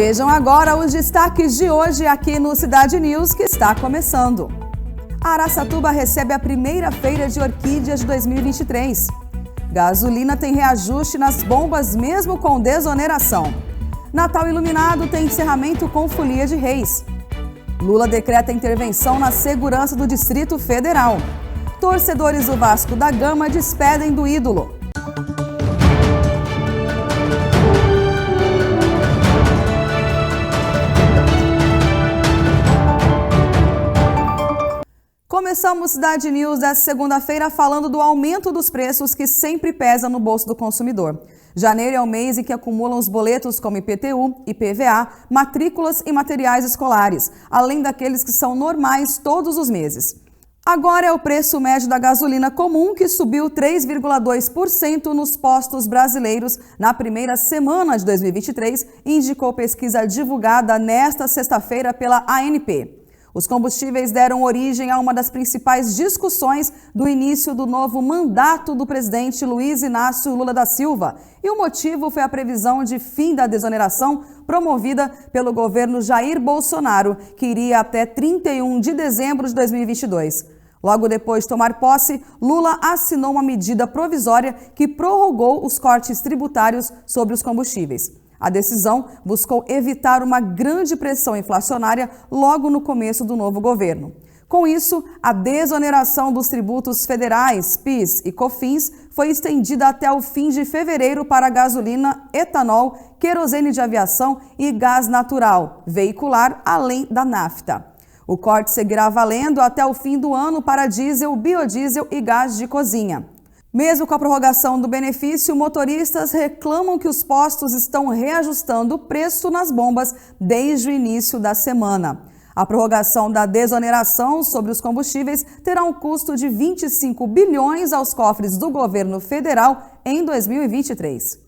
Vejam agora os destaques de hoje aqui no Cidade News, que está começando. Araçatuba recebe a primeira feira de orquídeas de 2023. Gasolina tem reajuste nas bombas mesmo com desoneração. Natal iluminado tem encerramento com folia de reis. Lula decreta intervenção na segurança do Distrito Federal. Torcedores do Vasco da Gama despedem do ídolo. Começamos Cidade News desta segunda-feira falando do aumento dos preços que sempre pesa no bolso do consumidor. Janeiro é o mês em que acumulam os boletos como IPTU, IPVA, matrículas e materiais escolares, além daqueles que são normais todos os meses. Agora é o preço médio da gasolina comum que subiu 3,2% nos postos brasileiros na primeira semana de 2023, indicou pesquisa divulgada nesta sexta-feira pela ANP. Os combustíveis deram origem a uma das principais discussões do início do novo mandato do presidente Luiz Inácio Lula da Silva. E o motivo foi a previsão de fim da desoneração promovida pelo governo Jair Bolsonaro, que iria até 31 de dezembro de 2022. Logo depois de tomar posse, Lula assinou uma medida provisória que prorrogou os cortes tributários sobre os combustíveis. A decisão buscou evitar uma grande pressão inflacionária logo no começo do novo governo. Com isso, a desoneração dos tributos federais, PIS e COFINS, foi estendida até o fim de fevereiro para gasolina, etanol, querosene de aviação e gás natural, veicular, além da nafta. O corte seguirá valendo até o fim do ano para diesel, biodiesel e gás de cozinha. Mesmo com a prorrogação do benefício, motoristas reclamam que os postos estão reajustando o preço nas bombas desde o início da semana. A prorrogação da desoneração sobre os combustíveis terá um custo de 25 bilhões aos cofres do governo federal em 2023.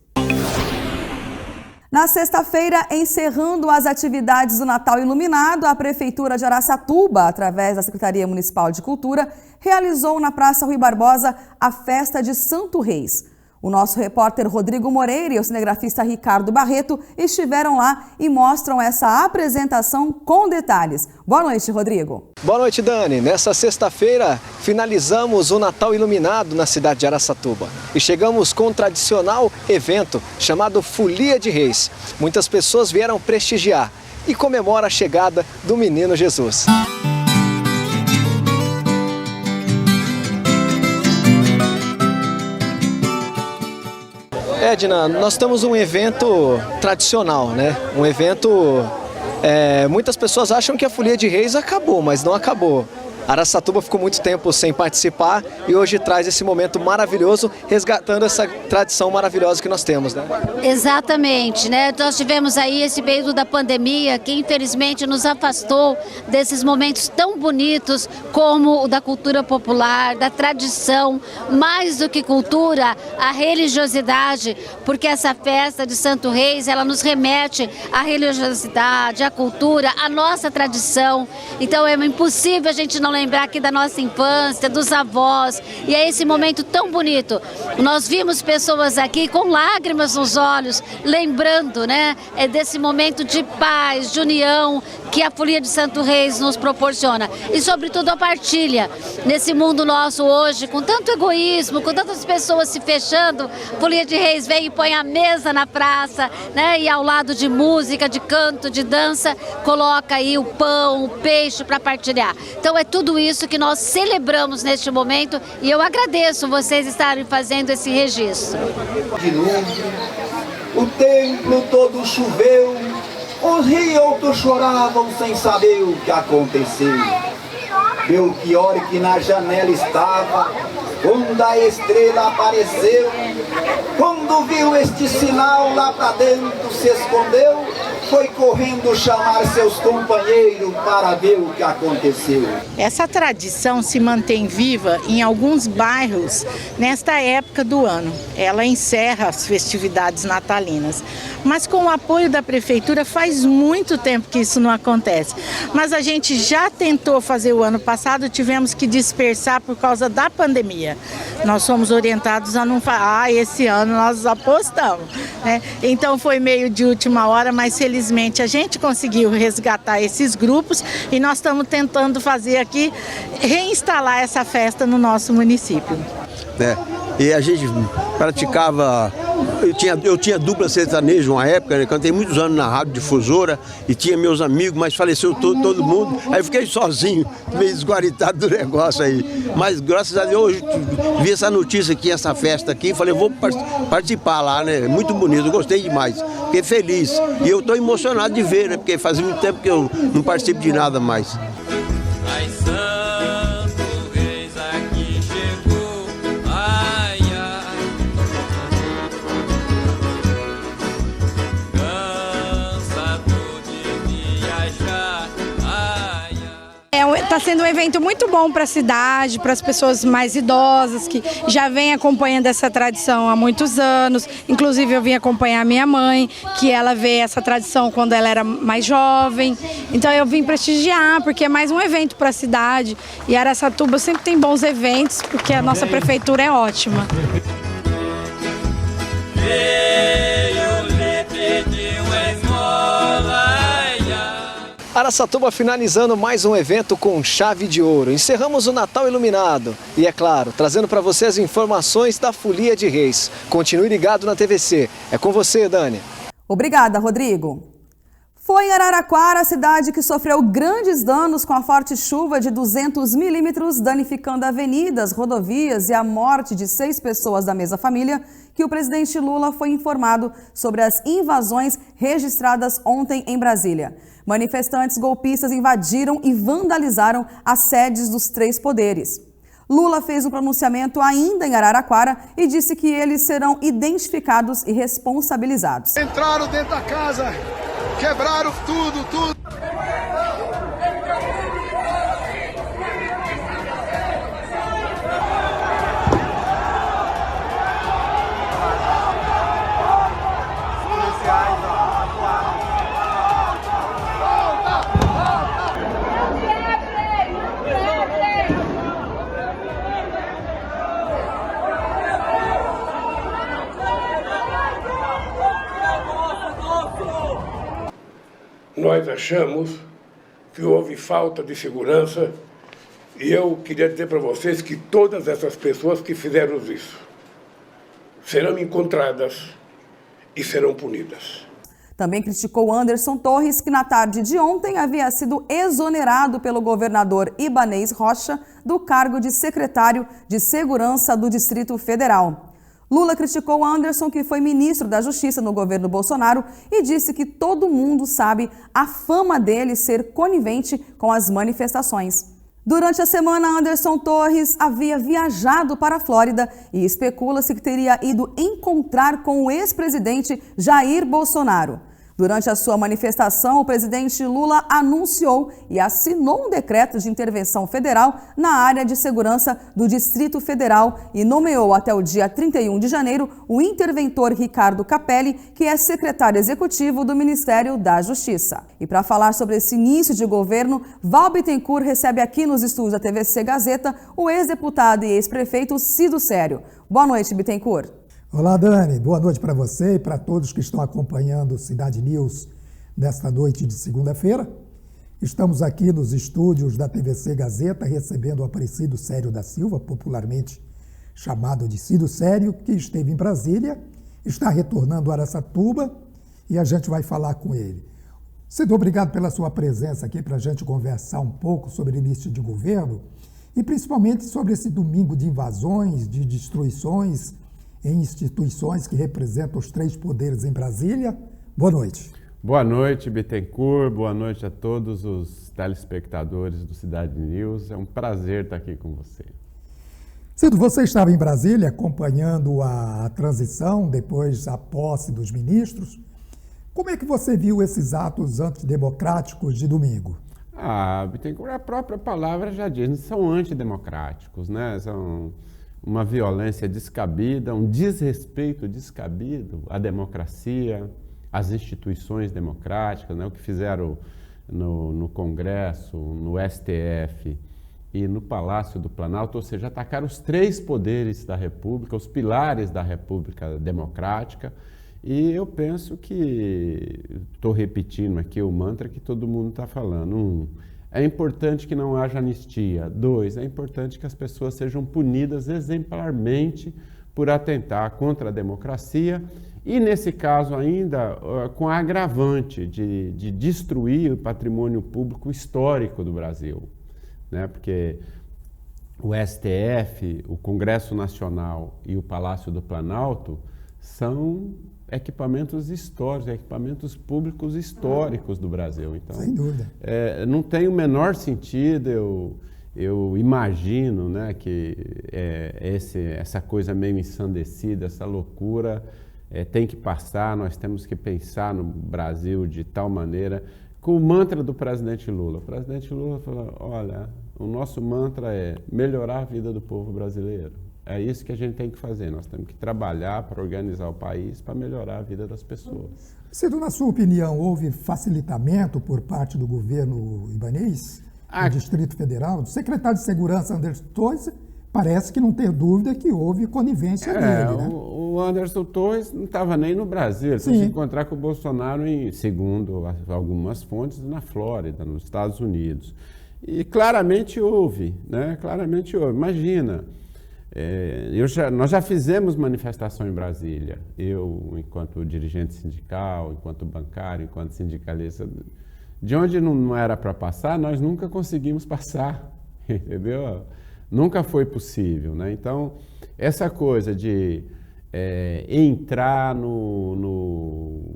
Na sexta-feira, encerrando as atividades do Natal Iluminado, a Prefeitura de Araçatuba, através da Secretaria Municipal de Cultura, realizou na Praça Rui Barbosa a festa de Santo Reis. O nosso repórter Rodrigo Moreira e o cinegrafista Ricardo Barreto estiveram lá e mostram essa apresentação com detalhes. Boa noite, Rodrigo. Boa noite, Dani. Nessa sexta-feira, finalizamos o Natal Iluminado na cidade de Araçatuba. E chegamos com um tradicional evento chamado Folia de Reis. Muitas pessoas vieram prestigiar e comemora a chegada do Menino Jesus. Edna, nós temos um evento tradicional, né? Um evento... muitas pessoas acham que a Folia de Reis acabou, mas não acabou. Araçatuba ficou muito tempo sem participar e hoje traz esse momento maravilhoso, resgatando essa tradição maravilhosa que nós temos, né? Exatamente, né? Nós tivemos aí esse período da pandemia que infelizmente nos afastou desses momentos tão bonitos como o da cultura popular, da tradição, mais do que cultura, a religiosidade, porque essa festa de Santo Reis, ela nos remete à religiosidade, à cultura, à nossa tradição. Então é impossível a gente não lembrar aqui da nossa infância, dos avós, e é esse momento tão bonito. Nós vimos pessoas aqui com lágrimas nos olhos, lembrando, né, desse momento de paz, de união que a Folia de Santo Reis nos proporciona. E sobretudo a partilha. Nesse mundo nosso hoje, com tanto egoísmo, com tantas pessoas se fechando, a Folia de Reis vem e põe a mesa na praça, né, e ao lado de música, de canto, de dança, coloca aí o pão, o peixe para partilhar. Então é tudo isso que nós celebramos neste momento e eu agradeço vocês estarem fazendo esse registro. O templo todo choveu, os rios choravam sem saber o que aconteceu. Belchior que na janela estava, quando a estrela apareceu, quando viu este sinal lá pra dentro se escondeu, foi correndo chamar seus companheiros para ver o que aconteceu. Essa tradição se mantém viva em alguns bairros nesta época do ano. Ela encerra as festividades natalinas. Mas com o apoio da prefeitura faz muito tempo que isso não acontece. Mas a gente já tentou fazer o ano passado, tivemos que dispersar por causa da pandemia. nós somos orientados a não falar, esse ano nós apostamos, né? Então foi meio de última hora, mas felizmente a gente conseguiu resgatar esses grupos e nós estamos tentando fazer aqui, reinstalar essa festa no nosso município. E a gente praticava, eu tinha dupla sertaneja uma época, né? Cantei muitos anos na rádio difusora e tinha meus amigos, mas faleceu todo mundo, aí eu fiquei sozinho, meio desguaritado do negócio aí. Mas graças a Deus, hoje vi essa notícia aqui, essa festa aqui, falei, vou participar lá, né? Muito bonito, gostei demais, fiquei feliz. E eu estou emocionado de ver, né? Porque faz muito tempo que eu não participo de nada mais. Está sendo um evento muito bom para a cidade, para as pessoas mais idosas que já vêm acompanhando essa tradição há muitos anos. Inclusive eu vim acompanhar a minha mãe, que ela vê essa tradição quando ela era mais jovem. Então eu vim prestigiar, porque é mais um evento para a cidade. E Araçatuba sempre tem bons eventos, porque a nossa prefeitura é ótima. Araçatuba finalizando mais um evento com chave de ouro. Encerramos o Natal iluminado e, é claro, trazendo para você as informações da Folia de Reis. Continue ligado na TVC. É com você, Dani. Obrigada, Rodrigo. Foi em Araraquara, a cidade que sofreu grandes danos com a forte chuva de 200 milímetros, danificando avenidas, rodovias e a morte de 6 pessoas da mesma família, que o presidente Lula foi informado sobre as invasões registradas ontem em Brasília. Manifestantes golpistas invadiram e vandalizaram as sedes dos 3 poderes. Lula fez um pronunciamento ainda em Araraquara e disse que eles serão identificados e responsabilizados. Entraram dentro da casa, quebraram tudo. Nós achamos que houve falta de segurança e eu queria dizer para vocês que todas essas pessoas que fizeram isso serão encontradas e serão punidas. Também criticou Anderson Torres, que na tarde de ontem havia sido exonerado pelo governador Ibanez Rocha do cargo de secretário de Segurança do Distrito Federal. Lula criticou Anderson, que foi ministro da Justiça no governo Bolsonaro, e disse que todo mundo sabe a fama dele ser conivente com as manifestações. Durante a semana, Anderson Torres havia viajado para a Flórida e especula-se que teria ido encontrar com o ex-presidente Jair Bolsonaro. Durante a sua manifestação, o presidente Lula anunciou e assinou um decreto de intervenção federal na área de segurança do Distrito Federal e nomeou até o dia 31 de janeiro o interventor Ricardo Capelli, que é secretário executivo do Ministério da Justiça. E para falar sobre esse início de governo, Val Bittencourt recebe aqui nos estúdios da TVC Gazeta o ex-deputado e ex-prefeito Cido Sério. Boa noite, Bittencourt. Olá, Dani. Boa noite para você e para todos que estão acompanhando o Cidade News nesta noite de segunda-feira. Estamos aqui nos estúdios da TVC Gazeta recebendo o Aparecido Sério da Silva, popularmente chamado de Cido Sério, que esteve em Brasília, está retornando a Araçatuba e a gente vai falar com ele. Cido, obrigado pela sua presença aqui para a gente conversar um pouco sobre o início de governo e principalmente sobre esse domingo de invasões, de destruições em instituições que representam os 3 poderes em Brasília. Boa noite. Boa noite, Bittencourt. Boa noite a todos os telespectadores do Cidade News. É um prazer estar aqui com você. Cido, você estava em Brasília acompanhando a transição, depois a posse dos ministros. Como é que você viu esses atos antidemocráticos de domingo? Bittencourt, a própria palavra já diz, são antidemocráticos, né? São uma violência descabida, um desrespeito descabido à democracia, às instituições democráticas, né? O que fizeram no Congresso, no STF e no Palácio do Planalto, ou seja, atacar os 3 poderes da República, os pilares da República Democrática. E eu penso que, estou repetindo aqui o mantra que todo mundo está falando. 1, é importante que não haja anistia. 2, é importante que as pessoas sejam punidas exemplarmente por atentar contra a democracia e, nesse caso ainda, com a agravante de destruir o patrimônio público histórico do Brasil, né? Porque o STF, o Congresso Nacional e o Palácio do Planalto são equipamentos históricos, equipamentos públicos históricos do Brasil. Então, sem dúvida. Não tem o menor sentido, eu imagino, né, que essa coisa meio ensandecida, essa loucura tem que passar, nós temos que pensar no Brasil de tal maneira, com o mantra do presidente Lula. O presidente Lula falou, olha, o nosso mantra é melhorar a vida do povo brasileiro. É isso que a gente tem que fazer, nós temos que trabalhar para organizar o país, para melhorar a vida das pessoas. Ciro, na sua opinião, houve facilitamento por parte do governo ibanês, do Distrito Federal? O secretário de Segurança, Anderson Torres, parece que não tem dúvida que houve conivência dele, né? O Anderson Torres não estava nem no Brasil, ele foi se encontrar com o Bolsonaro, segundo algumas fontes, na Flórida, nos Estados Unidos. E claramente houve, né? Claramente houve. Imagina... nós já fizemos manifestação em Brasília, eu enquanto dirigente sindical, enquanto bancário, enquanto sindicalista, de onde não era para passar, nós nunca conseguimos passar, entendeu? Nunca foi possível, né? Então, essa coisa de entrar no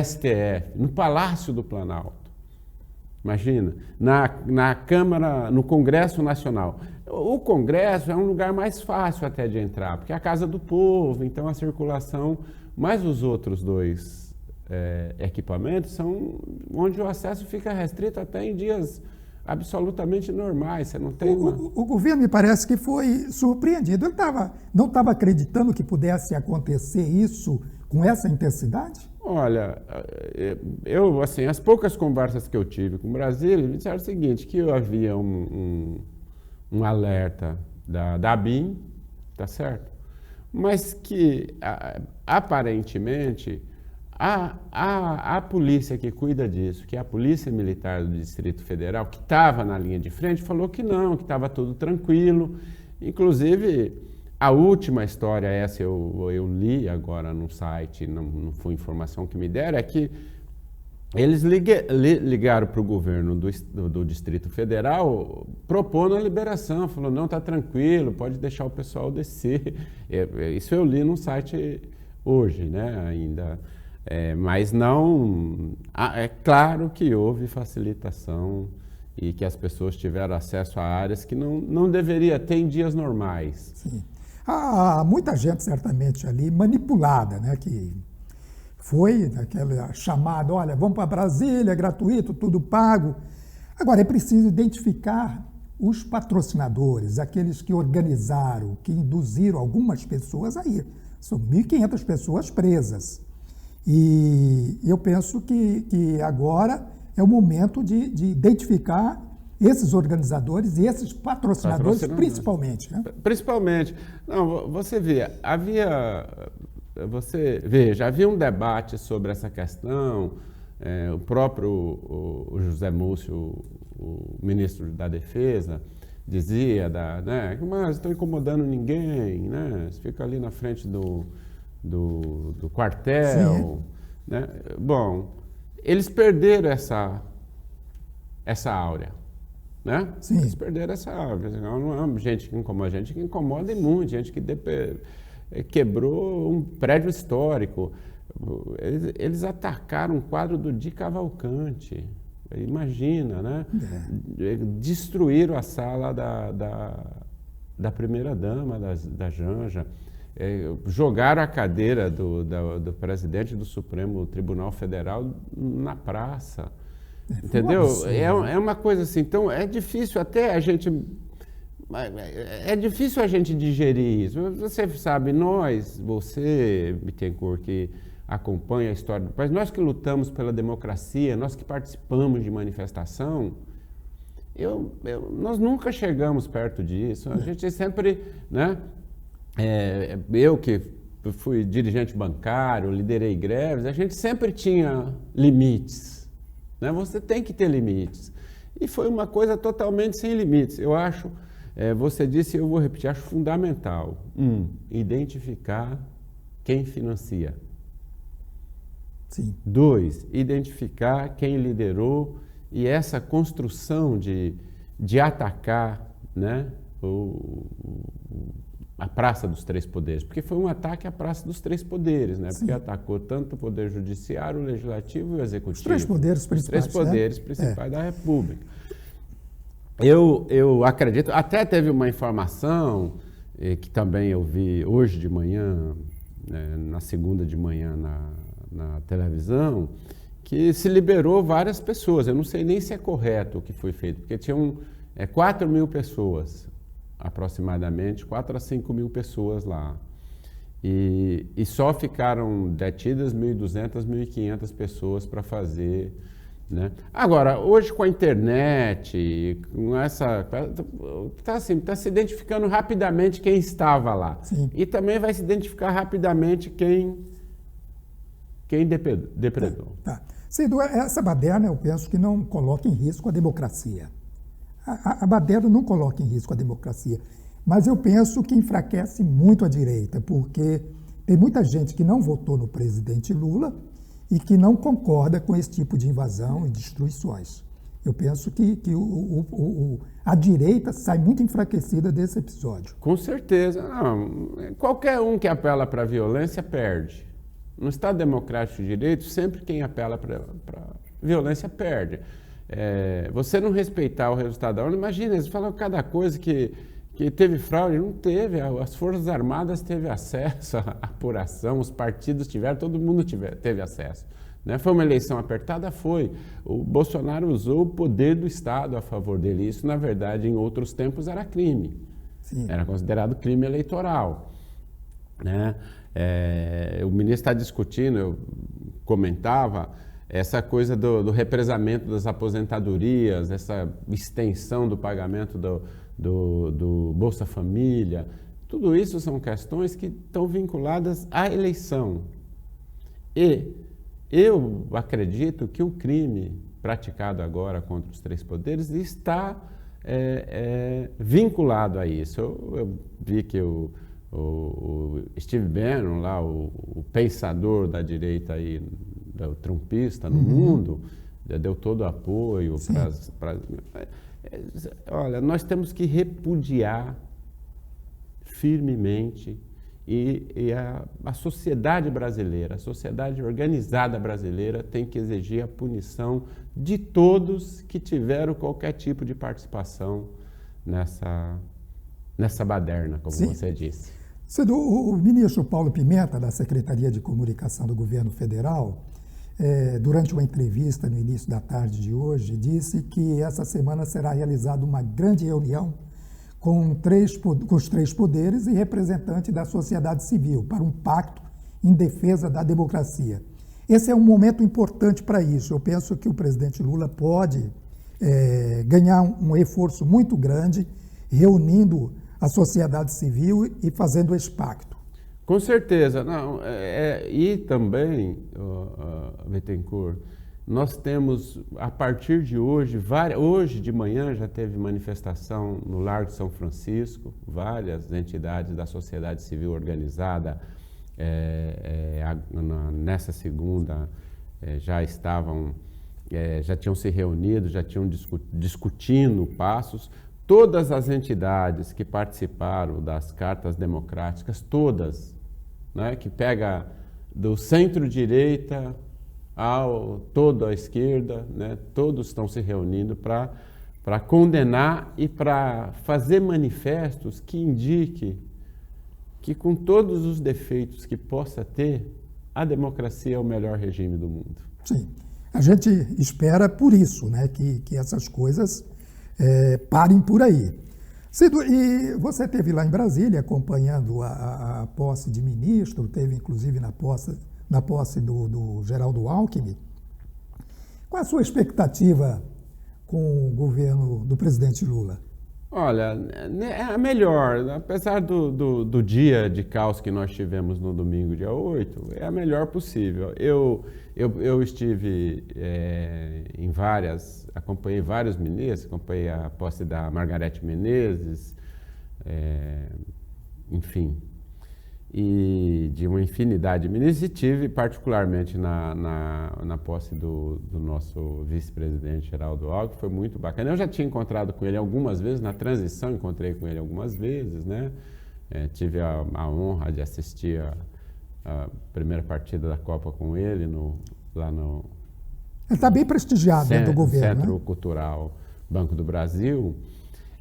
STF, no Palácio do Planalto, imagina, na Câmara, no Congresso Nacional. O Congresso é um lugar mais fácil até de entrar, porque é a casa do povo, então a circulação, mas os outros 2 equipamentos são onde o acesso fica restrito até em dias absolutamente normais. Você não tem o governo me parece que foi surpreendido. Ele não estava acreditando que pudesse acontecer isso com essa intensidade? Olha, eu, assim, as poucas conversas que eu tive com o Brasil, me disseram o seguinte, que havia um alerta da ABIN, tá certo? Mas que, aparentemente, a polícia que cuida disso, que é a Polícia Militar do Distrito Federal, que estava na linha de frente, falou que não, que estava tudo tranquilo. Inclusive, a última história, essa eu li agora no site, não foi informação que me deram, é que eles ligaram para o governo do Distrito Federal propondo a liberação, falou, não, está tranquilo, pode deixar o pessoal descer. Isso eu li no site hoje, né, ainda. Mas não... É claro que houve facilitação e que as pessoas tiveram acesso a áreas que não deveria ter em dias normais. Sim. Há muita gente, certamente, ali manipulada, né, que foi aquela chamada, olha, vamos para Brasília, é gratuito, tudo pago. Agora, é preciso identificar os patrocinadores, aqueles que organizaram, que induziram algumas pessoas a ir. São 1.500 pessoas presas. E eu penso que agora é o momento de identificar esses organizadores e esses patrocinadores, principalmente. Né? Principalmente. Não, você vê, havia um debate sobre essa questão, o próprio José Múcio, o ministro da Defesa, dizia, né, mas estão incomodando ninguém, né, você fica ali na frente do quartel. Né? Bom, eles perderam essa áurea. Né? Sim. Eles perderam essa áurea. Não é gente que incomoda, gente que incomoda e muito, gente que quebrou um prédio histórico. Eles atacaram um quadro do Di Cavalcanti. Imagina, né? Destruíram a sala da primeira-dama, da Janja. Jogaram a cadeira do presidente do Supremo Tribunal Federal na praça. Entendeu? É uma coisa assim. Então, é difícil até a gente... É difícil a gente digerir isso. Você sabe, você, Bittencourt, que acompanha a história do país, nós que lutamos pela democracia, nós que participamos de manifestação, Nós nunca chegamos perto disso. A gente sempre, né? Eu que fui dirigente bancário, liderei greves, a gente sempre tinha limites, né? Você tem que ter limites. E foi uma coisa totalmente sem limites. Eu acho, você disse, eu vou repetir, acho fundamental. Identificar quem financia. Sim. 2, identificar quem liderou e essa construção de atacar, né, a Praça dos Três Poderes, porque foi um ataque à Praça dos Três Poderes, né? Porque atacou tanto o Poder Judiciário, o Legislativo e o Executivo. Os três poderes principais. Os três poderes principais da República. Eu acredito, até teve uma informação que também eu vi hoje de manhã, na segunda de manhã na televisão, que se liberou várias pessoas. Eu não sei nem se é correto o que foi feito, porque tinham 4 mil pessoas, aproximadamente, 4 a 5 mil pessoas lá. E só ficaram detidas 1.200, 1.500 pessoas para fazer, né? Agora, hoje com a internet, com essa... Está se identificando rapidamente quem estava lá. Sim. E também vai se identificar rapidamente quem depredou. Tá. Cido, essa baderna eu penso que não coloca em risco a democracia. A baderna não coloca em risco a democracia, mas eu penso que enfraquece muito a direita, porque tem muita gente que não votou no presidente Lula e que não concorda com esse tipo de invasão e destruições. Eu penso que a direita sai muito enfraquecida desse episódio. Com certeza. Não, qualquer um que apela para a violência perde. No Estado Democrático de Direito, sempre quem apela para violência perde. Você não respeitar o resultado da urna, imagina, eles falam cada coisa que teve fraude, não teve, as Forças Armadas teve acesso à apuração, os partidos tiveram, todo mundo teve acesso. Né? Foi uma eleição apertada? Foi. O Bolsonaro usou o poder do Estado a favor dele. Isso, na verdade, em outros tempos era crime. Sim. Era considerado crime eleitoral. Né? O ministro está discutindo, eu comentava, essa coisa do represamento das aposentadorias, essa extensão do pagamento do Bolsa Família. Tudo isso são questões que estão vinculadas à eleição. E eu acredito que o crime praticado agora contra os três poderes está vinculado a isso. Eu vi que o Steve Bannon, lá, o pensador da direita aí, o trumpista no mundo, deu todo o apoio para... Olha, nós temos que repudiar firmemente e a sociedade brasileira, a sociedade organizada brasileira tem que exigir a punição de todos que tiveram qualquer tipo de participação nessa baderna, como você disse. O ministro Paulo Pimenta, da Secretaria de Comunicação do Governo Federal, durante uma entrevista no início da tarde de hoje, disse que essa semana será realizada uma grande reunião com os três poderes e representantes da sociedade civil para um pacto em defesa da democracia. Esse é um momento importante para isso. Eu penso que o presidente Lula pode ganhar um reforço muito grande reunindo a sociedade civil e fazendo esse pacto. Com certeza. Não, e também, Bittencourt, nós temos, a partir de hoje, hoje de manhã já teve manifestação no Largo de São Francisco, várias entidades da sociedade civil organizada, nessa segunda já tinham se reunido, já tinham discutindo passos. Todas as entidades que participaram das cartas democráticas, todas, né, que pega do centro-direita toda a esquerda, né, todos estão se reunindo para condenar e para fazer manifestos que indiquem que, com todos os defeitos que possa ter, a democracia é o melhor regime do mundo. Sim, a gente espera por isso, né, que essas coisas parem por aí. Cido, e você esteve lá em Brasília acompanhando a posse de ministro, teve inclusive na posse do Geraldo Alckmin. Qual a sua expectativa com o governo do presidente Lula? Olha, é a melhor, apesar do dia de caos que nós tivemos no domingo, dia 8, é a melhor possível. Eu estive acompanhei vários ministros, acompanhei a posse da Margareth Menezes, enfim, e de uma infinidade de ministros, e tive particularmente na posse do nosso vice-presidente Geraldo Alckmin, foi muito bacana. Eu já tinha encontrado com ele algumas vezes, na transição encontrei com ele algumas vezes, né? Tive a honra de assistir a primeira partida da Copa com ele lá no... Ele está bem prestigiado dentro do governo, Centro né? Cultural Banco do Brasil.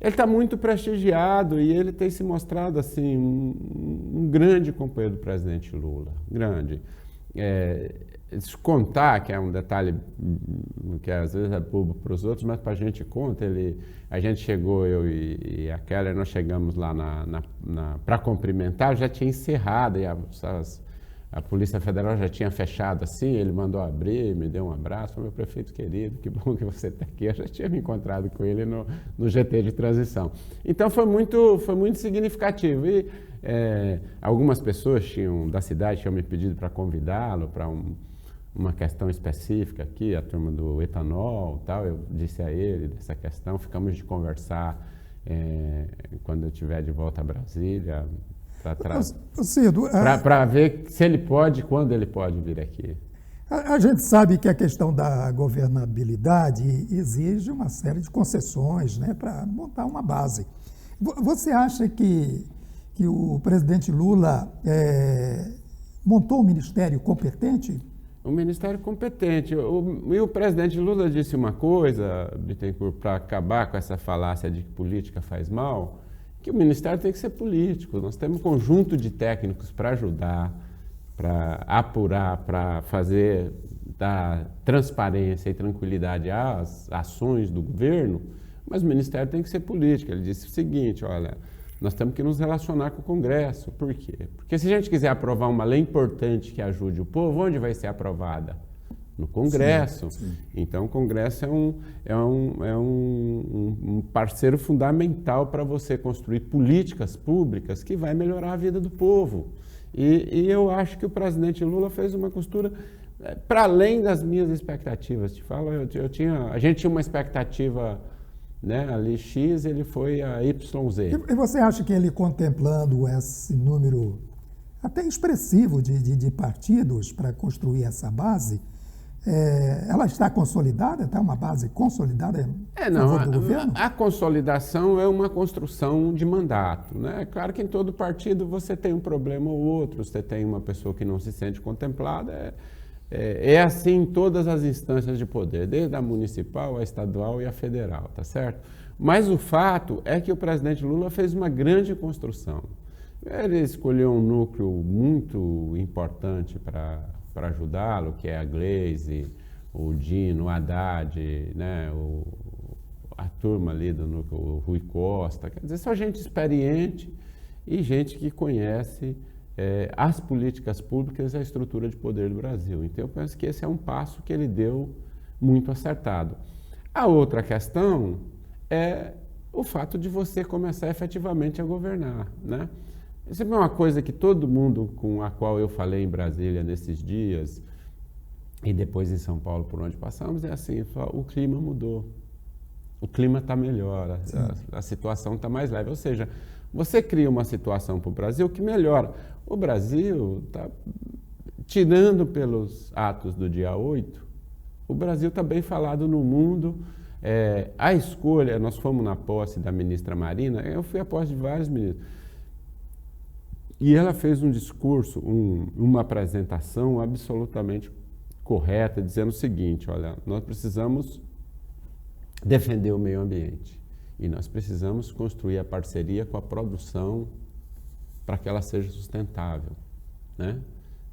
Ele está muito prestigiado e ele tem se mostrado assim um grande companheiro do presidente Lula, grande. Contar, que é um detalhe que às vezes é bobo para os outros, mas para a gente conta, a gente chegou, eu e a Keller, nós chegamos lá para cumprimentar, já tinha encerrado, e a Polícia Federal já tinha fechado assim, ele mandou abrir, me deu um abraço, meu prefeito querido, que bom que você está aqui. Eu já tinha me encontrado com ele no GT de transição. Então foi muito significativo. E algumas pessoas da cidade tinham me pedido para convidá-lo para uma questão específica aqui, a turma do etanol e tal. Eu disse a ele dessa questão, ficamos de conversar quando eu estiver de volta a Brasília, para ver se ele pode, quando ele pode vir aqui. A gente sabe que a questão da governabilidade exige uma série de concessões, né, para montar uma base. Você acha que o presidente Lula montou um ministério competente? Um ministério competente. E o presidente Lula disse uma coisa, Bittencourt, para acabar com essa falácia de que política faz mal, que o ministério tem que ser político. Nós temos um conjunto de técnicos para ajudar, para apurar, para dar transparência e tranquilidade às ações do governo, mas o ministério tem que ser político. Ele disse o seguinte, olha, nós temos que nos relacionar com o Congresso. Por quê? Porque se a gente quiser aprovar uma lei importante que ajude o povo, onde vai ser aprovada? No Congresso. Sim, sim. Então, o Congresso é um parceiro fundamental para você construir políticas públicas que vai melhorar a vida do povo. E eu acho que o presidente Lula fez uma costura para além das minhas expectativas. Te falo, a gente tinha uma expectativa, né, ali X, ele foi a YZ. E você acha que ele, contemplando esse número até expressivo de partidos para construir essa base, ela está consolidada? Está uma base consolidada a favor do governo? A consolidação é uma construção de mandato, né? É claro que em todo partido você tem um problema ou outro, você tem uma pessoa que não se sente contemplada. É assim em todas as instâncias de poder, desde a municipal, a estadual e a federal, tá certo? Mas o fato é que o presidente Lula fez uma grande construção. Ele escolheu um núcleo muito importante para ajudá-lo, que é a Gleisi, o Dino, o Haddad, né, a turma ali do núcleo, o Rui Costa. Quer dizer, só gente experiente e gente que conhece as políticas públicas e a estrutura de poder do Brasil. Então, eu penso que esse é um passo que ele deu muito acertado. A outra questão é o fato de você começar efetivamente a governar, né? Isso é uma coisa que todo mundo com a qual eu falei em Brasília nesses dias e depois em São Paulo, por onde passamos, é assim, o clima mudou, o clima está melhor, a situação está mais leve. Ou seja, você cria uma situação para o Brasil que melhora. O Brasil está, tirando pelos atos do dia 8, o Brasil está bem falado no mundo. A escolha, nós fomos na posse da ministra Marina, eu fui à posse de vários ministros, e ela fez um discurso, uma apresentação absolutamente correta, dizendo o seguinte, olha, nós precisamos defender o meio ambiente e nós precisamos construir a parceria com a produção para que ela seja sustentável, né?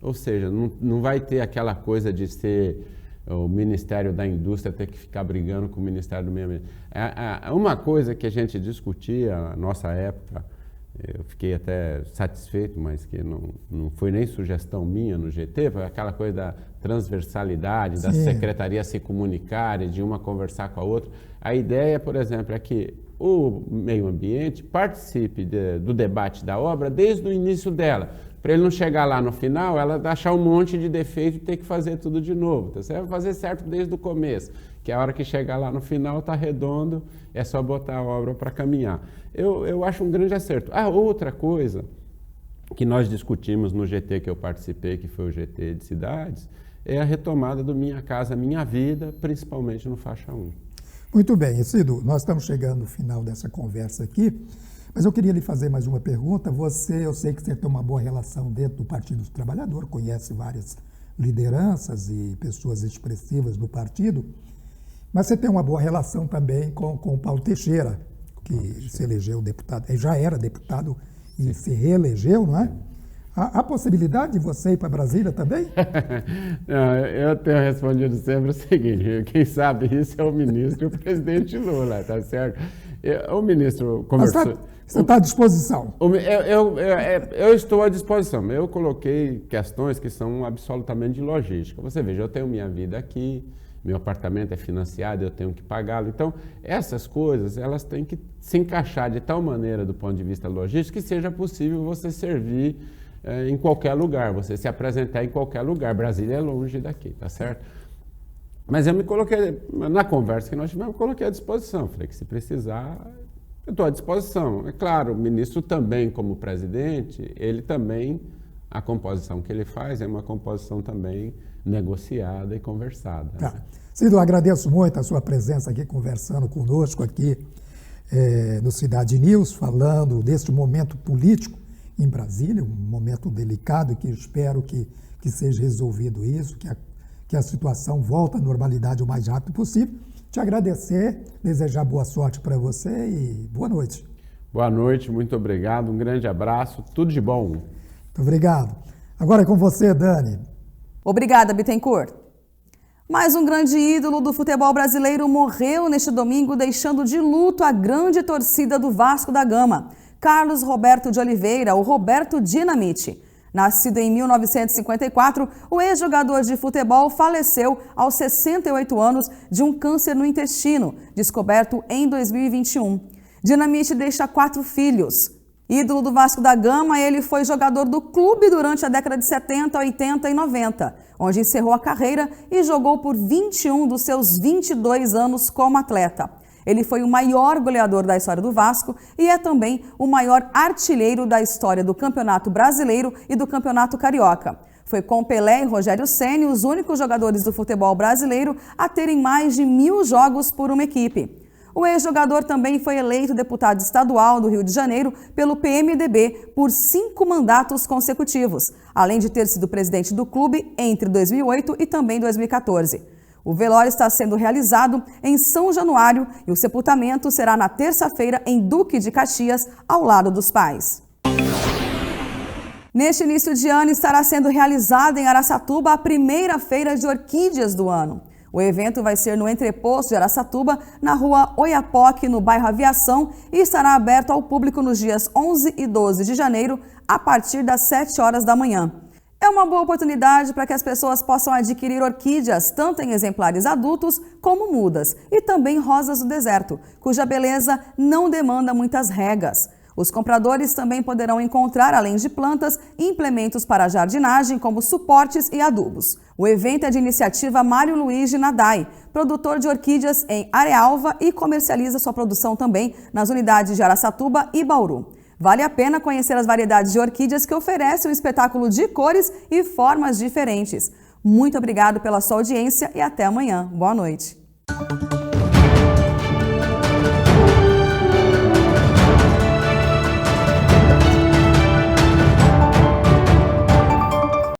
Ou seja, não vai ter aquela coisa de ser o Ministério da Indústria ter que ficar brigando com o Ministério do Meio Ambiente. Uma coisa que a gente discutia na nossa época, Eu fiquei até satisfeito, mas que não foi nem sugestão minha no GT, foi aquela coisa da transversalidade, das secretarias se comunicarem, de uma conversar com a outra. A ideia, por exemplo, é que o meio ambiente participe do debate da obra desde o início dela, para ele não chegar lá no final, ela achar um monte de defeito e ter que fazer tudo de novo. Então, você vai fazer certo desde o começo, que a hora que chegar lá no final está redondo, é só botar a obra para caminhar. Eu acho um grande acerto. Outra coisa que nós discutimos no GT que eu participei, que foi o GT de Cidades, é a retomada do Minha Casa Minha Vida, principalmente no faixa 1. Muito bem, Isidro, nós estamos chegando no final dessa conversa aqui, mas eu queria lhe fazer mais uma pergunta. Eu sei que você tem uma boa relação dentro do Partido dos Trabalhadores, conhece várias lideranças e pessoas expressivas do partido, mas você tem uma boa relação também com o Paulo Teixeira, que se elegeu deputado, ele já era deputado e se reelegeu, não é? Há possibilidade de você ir para Brasília também? Não, eu tenho respondido sempre o seguinte, quem sabe isso é o ministro e o presidente Lula, tá certo? O ministro conversou... Você está à disposição? Eu estou à disposição. Eu coloquei questões que são absolutamente de logística. Você veja, eu tenho minha vida aqui, meu apartamento é financiado, eu tenho que pagá-lo. Então, essas coisas, elas têm que se encaixar de tal maneira do ponto de vista logístico que seja possível você servir em qualquer lugar, você se apresentar em qualquer lugar. Brasília é longe daqui, tá certo? Mas eu me coloquei, na conversa que nós tivemos, eu coloquei à disposição. Falei que se precisar, eu estou à disposição. É claro, o ministro também, como presidente, ele também, a composição que ele faz é uma composição também negociada e conversada. Tá. Cido, eu agradeço muito a sua presença aqui, conversando conosco aqui no Cidade News, falando deste momento político em Brasília, um momento delicado que espero que seja resolvido isso, que a situação volte à normalidade o mais rápido possível. Te agradecer, desejar boa sorte para você e boa noite. Boa noite, muito obrigado, um grande abraço, tudo de bom. Muito obrigado. Agora é com você, Dani. Obrigada, Bittencourt. Mais um grande ídolo do futebol brasileiro morreu neste domingo, deixando de luto a grande torcida do Vasco da Gama. Carlos Roberto de Oliveira, o Roberto Dinamite. Nascido em 1954, o ex-jogador de futebol faleceu aos 68 anos de um câncer no intestino, descoberto em 2021. Dinamite deixa 4 filhos. Ídolo do Vasco da Gama, ele foi jogador do clube durante a década de 70, 80 e 90, onde encerrou a carreira e jogou por 21 dos seus 22 anos como atleta. Ele foi o maior goleador da história do Vasco e é também o maior artilheiro da história do Campeonato Brasileiro e do Campeonato Carioca. Foi com Pelé e Rogério Ceni os únicos jogadores do futebol brasileiro a terem mais de 1000 jogos por uma equipe. O ex-jogador também foi eleito deputado estadual do Rio de Janeiro pelo PMDB por 5 mandatos consecutivos, além de ter sido presidente do clube entre 2008 e também 2014. O velório está sendo realizado em São Januário e o sepultamento será na terça-feira em Duque de Caxias, ao lado dos pais. Neste início de ano estará sendo realizada em Araçatuba a primeira feira de orquídeas do ano. O evento vai ser no entreposto de Araçatuba, na rua Oiapoque, no bairro Aviação, e estará aberto ao público nos dias 11 e 12 de janeiro, a partir das 7 horas da manhã. É uma boa oportunidade para que as pessoas possam adquirir orquídeas, tanto em exemplares adultos como mudas, e também rosas do deserto, cuja beleza não demanda muitas regas. Os compradores também poderão encontrar, além de plantas, implementos para jardinagem, como suportes e adubos. O evento é de iniciativa Mário Luiz de Nadai, produtor de orquídeas em Arealva e comercializa sua produção também nas unidades de Araçatuba e Bauru. Vale a pena conhecer as variedades de orquídeas que oferecem um espetáculo de cores e formas diferentes. Muito obrigado pela sua audiência e até amanhã. Boa noite.